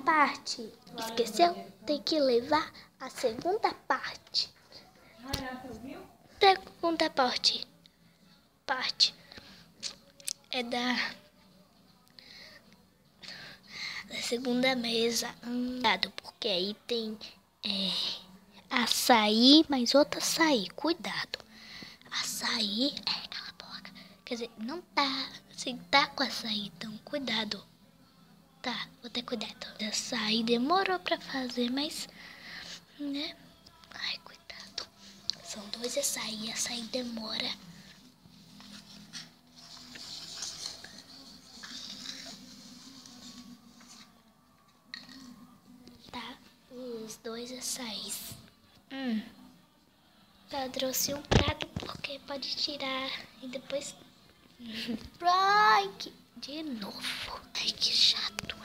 parte. Esqueceu? Tem que levar a segunda parte. Segunda parte é da segunda mesa. Cuidado, porque aí tem açaí, mais outro açaí. Cuidado. Açaí, cala a boca. Quer dizer, não tá. Assim, tá com açaí, então cuidado. Tá, vou ter cuidado. Açaí demorou pra fazer, mas, né? Ai, cuidado. São 2 açaí demora. Tá, os 2 açaís. Eu trouxe um prato porque pode tirar e depois... Ai, de novo. Ai, que chato.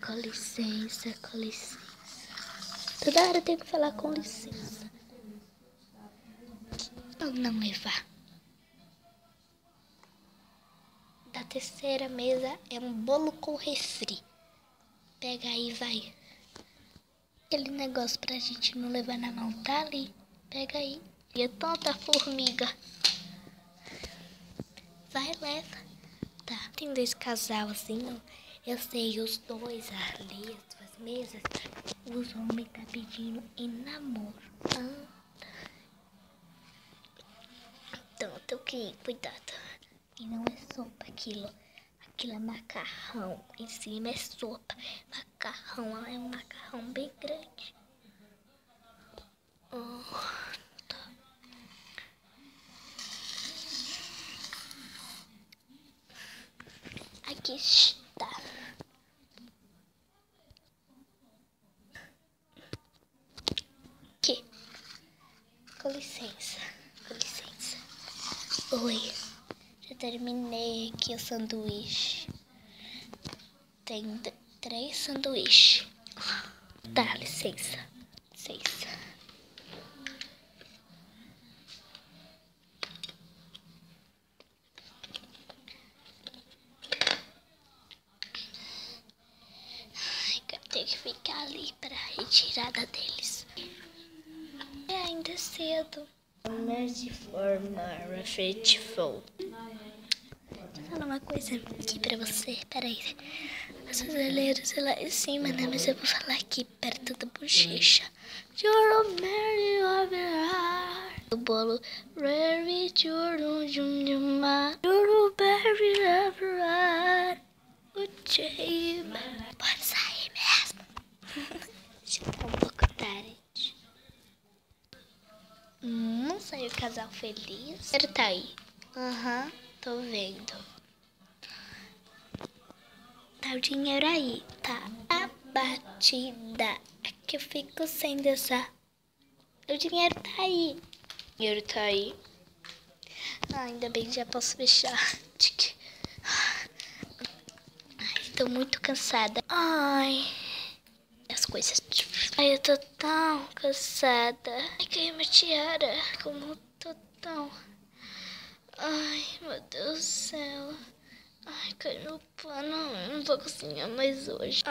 Com licença, com licença. Toda hora eu tenho que falar com licença. Ou não levar. Da terceira mesa é um bolo com refri. Pega aí, vai. Aquele negócio pra gente não levar na mão tá ali. Pega aí. E é tanta formiga. Vai, leva. Tá, tem 2 casal assim, não? Eu sei, os 2 ali, as 2 mesas, os homens tá pedindo em namoro. Então, eu tenho que ir, cuidado. E não é sopa aquilo. Aquilo é macarrão. Em cima é sopa. Macarrão, é um macarrão bem grande. Tá. Aqui está. Aqui. Com licença. Com licença. Oi. Já terminei aqui o sanduíche. Tem 3 sanduíches. Tá, licença. Licença. Tem que ficar ali para retirada deles. É ainda cedo. Faithful. Vou falar uma coisa aqui pra você. Peraí. As brasileiras lá em cima, né? Mas eu vou falar aqui perto da bochecha. You're Mary of your heart. O bolo. You're Mary of your heart. O James. Pode sair mesmo. Já tá um pouco tarde. Saiu o casal feliz. Ele tá aí. Tô vendo. Tá o dinheiro aí. Tá a batida. É que eu fico sem dançar. O dinheiro tá aí. O dinheiro tá aí. Ainda bem que já posso fechar. Ai, tô muito cansada. Ai, as coisas. Ai, eu tô tão cansada. Ai, caiu minha tiara. Como eu tô tão... Ai, meu Deus do céu. Ai, caiu meu pano. Não vou cozinhar mais hoje.